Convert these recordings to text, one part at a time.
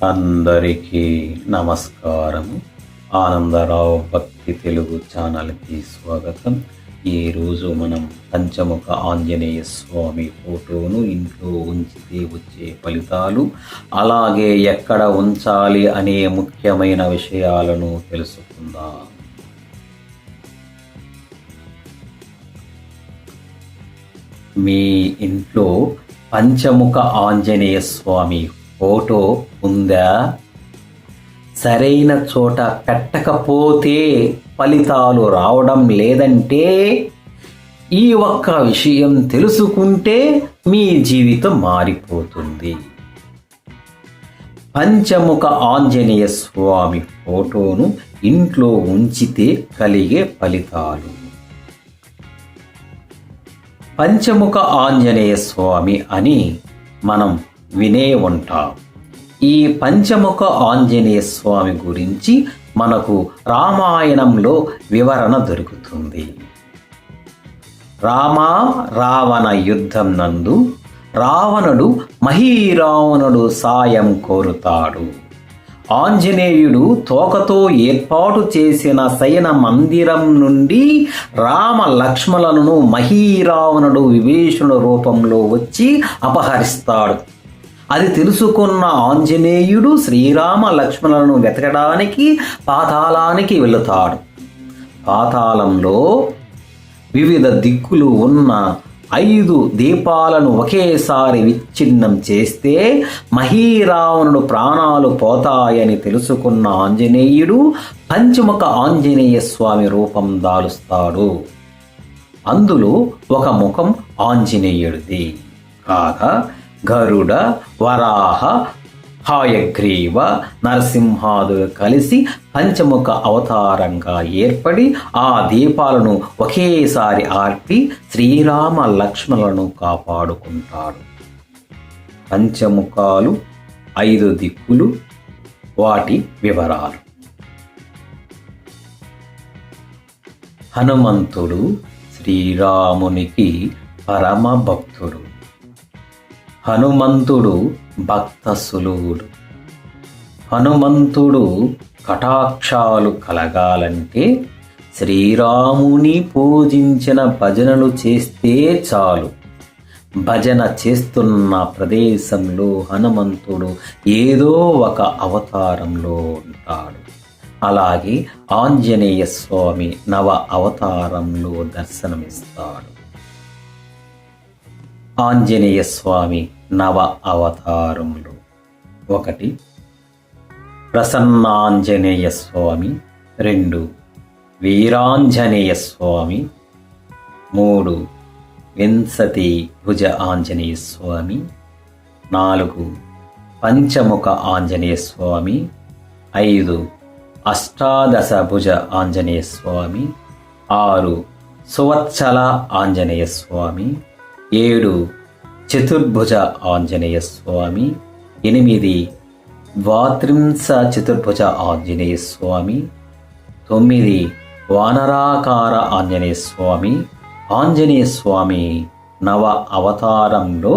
అందరికీ నమస్కారము. ఆనందరావు భక్తి తెలుగు ఛానల్కి స్వాగతం. ఈరోజు మనం పంచముఖ ఆంజనేయ స్వామి ఫోటోను ఇంట్లో ఉంచితే వచ్చే ఫలితాలు, అలాగే ఎక్కడ ఉంచాలి అనే ముఖ్యమైన విషయాలను తెలుసుకుందాం. మీ ఇంట్లో పంచముఖ ఆంజనేయ స్వామి ఫోటో ఉందా? సరైన చోట పెట్టకపోతే ఫలితాలు రావడం లేదంటే ఈ ఒక్క విషయం తెలుసుకుంటే మీ జీవితం మారిపోతుంది. పంచముఖ ఆంజనేయ స్వామి ఫోటోను ఇంట్లో ఉంచితే కలిగే ఫలితాలు. పంచముఖ ఆంజనేయ స్వామి అని మనం వినే ఉంటాం. ఈ పంచముఖ ఆంజనేయ స్వామి గురించి మనకు రామాయణంలో వివరణ దొరుకుతుంది. రావణ యుద్ధం నందు రావణుడు మహీరావణుడు సాయం కోరుతాడు. ఆంజనేయుడు తోకతో ఏర్పాటు చేసిన శయన మందిరం నుండి రామ లక్ష్మణులను మహీరావణుడు విభీషణుడు రూపంలో వచ్చి అపహరిస్తాడు. అది తెలుసుకున్న ఆంజనేయుడు శ్రీరామ లక్ష్మణులను వెతకడానికి పాతాళానికి వెళుతాడు. పాతాళంలో వివిధ దిక్కులు ఉన్న 5 దీపాలను ఒకేసారి విచ్ఛిన్నం చేస్తే మహీరావణుడు ప్రాణాలు పోతాయని తెలుసుకున్న ఆంజనేయుడు పంచముఖ ఆంజనేయ స్వామి రూపం దాలుస్తాడు. అందులో ఒక ముఖం ఆంజనేయుడిది కాగా గరుడ, వరాహ, హయగ్రీవ, నరసింహాదులు కలిసి పంచముఖ అవతారంగా ఏర్పడి ఆ దీపాలను ఒకేసారి ఆర్పి శ్రీరామ లక్ష్మణులను కాపాడుకుంటాడు. పంచముఖాలు 5 దిక్కులు, వాటి వివరాలు. హనుమంతుడు శ్రీరామునికి పరమ భక్తుడు. హనుమంతుడు భక్త సులువుడు. హనుమంతుడు కటాక్షాలు కలగాలంటే శ్రీరాముని పూజించిన భజనలు చేస్తే చాలు. భజన చేస్తున్న ప్రదేశంలో హనుమంతుడు ఏదో ఒక అవతారంలో ఉంటాడు. అలాగే ఆంజనేయ స్వామి నవ అవతారంలో దర్శనమిస్తాడు. ఆంజనేయ స్వామి నవ అవతారములు: 1 ప్రసన్నాంజనేయ స్వామి, 2 వీరాంజనేయ స్వామి, 3 వింశతి భుజ ఆంజనేయ స్వామి, 4 పంచముఖ ఆంజనేయ స్వామి, 5 అష్టాదశ భుజ ఆంజనేయ స్వామి, 6 సువత్సల ఆంజనేయ స్వామి, 7 చతుర్భుజ ఆంజనేయ స్వామి, 8 ద్వాత్రింశ చతుర్భుజ ఆంజనేయ స్వామి, 9 వానరాకార ఆంజనేయ స్వామి. ఆంజనేయ స్వామి నవ అవతారంలో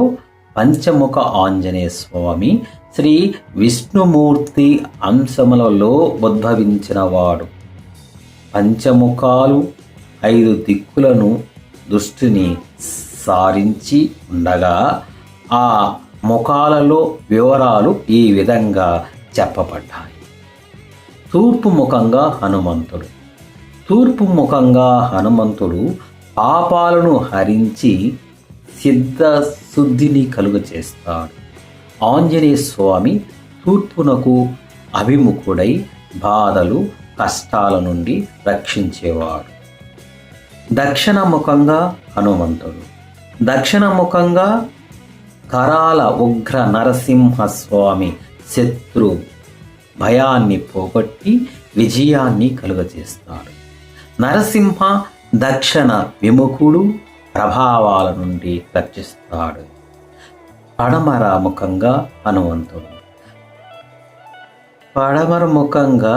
పంచముఖ ఆంజనేయ స్వామి శ్రీ విష్ణుమూర్తి అంశములలో ఉద్భవించినవాడు. పంచముఖాలు 5 దిక్కులను దృష్టిని సారించి ఉండగా ఆ ముఖాలలో వివరాలు ఈ విధంగా చెప్పబడ్డాయి. తూర్పు ముఖంగా హనుమంతుడు. తూర్పు ముఖంగా హనుమంతుడు పాపాలను హరించి సిద్ధశుద్ధిని కలుగచేస్తాడు. ఆంజనేయ స్వామి తూర్పునకు అభిముఖుడై బాధలు, కష్టాల నుండి రక్షించేవాడు. దక్షిణ ముఖంగా హనుమంతుడు. దక్షిణముఖంగా కరాల ఉగ్ర నరసింహస్వామి శత్రు భయాన్ని పోగొట్టి విజయాన్ని కలుగజేస్తాడు. నరసింహ దక్షిణ విముఖుడు, ప్రభావాల నుండి రక్షిస్తాడు. పడమర ముఖంగా హనుమంతుడు. పడమర ముఖంగా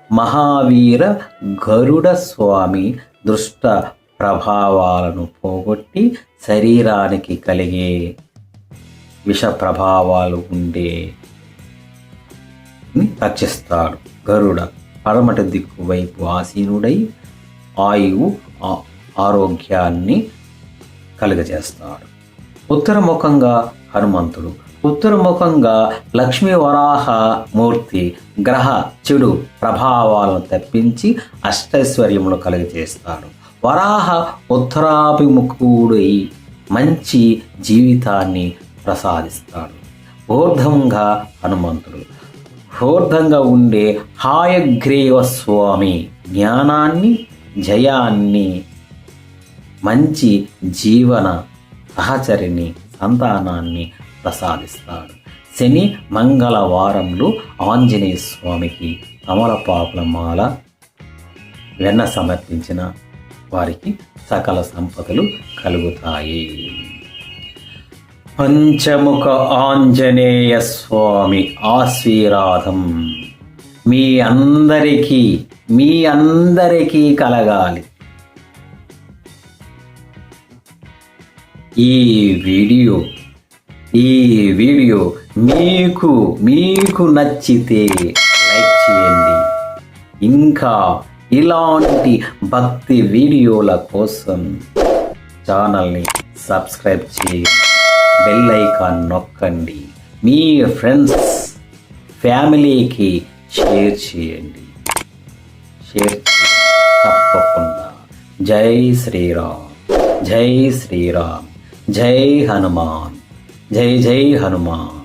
మహావీర గరుడ స్వామి దుష్ట ప్రభావాలను పోగొట్టి శరీరానికి కలిగే విష ప్రభావాలు ఉండే రక్షిస్తాడు. గరుడ పడమటి దిక్కు వైపు ఆసీనుడై ఆయువు ఆరోగ్యాన్ని కలుగజేస్తాడు. ఉత్తరముఖంగా హనుమంతుడు, ఉత్తరముఖంగా లక్ష్మీ వరాహ మూర్తి గ్రహ చెడు ప్రభావాలను తప్పించి అష్టైశ్వర్యములు కలుగజేస్తాడు. వరాహ ఉత్తరాభిముఖుడై మంచి జీవితాన్ని ప్రసాదిస్తాడు. ఊర్ధ్వంగా హనుమంతుడు, ఊర్ధ్వంగా ఉండే హాయగ్రీవ స్వామి జ్ఞానాన్ని, జయాన్ని, మంచి జీవన సహచరిని, సంతానాన్ని ప్రసాదిస్తాడు. శని మంగళవారంలో ఆంజనేయ స్వామికి తమలపాకుల మాల వెన్న సమర్పించిన వారికి సకల సంపదలు కలుగుతాయి. పంచముఖ ఆంజనేయ స్వామి ఆశీర్వాదం మీ అందరికీ కలగాలి. ఈ వీడియో మీకు నచ్చితే లైక్ చేయండి. ఇంకా ఇలాంటి భక్తి వీడియోల కోసం ఛానల్ని సబ్స్క్రైబ్ చేయండి, బెల్ ఐకాన్ నొక్కండి, మీ ఫ్రెండ్స్ ఫ్యామిలీకి షేర్ చేయండి తప్పకుండా. జై శ్రీరామ్, జై శ్రీరామ్, జై హనుమాన్, జై జై హనుమాన్.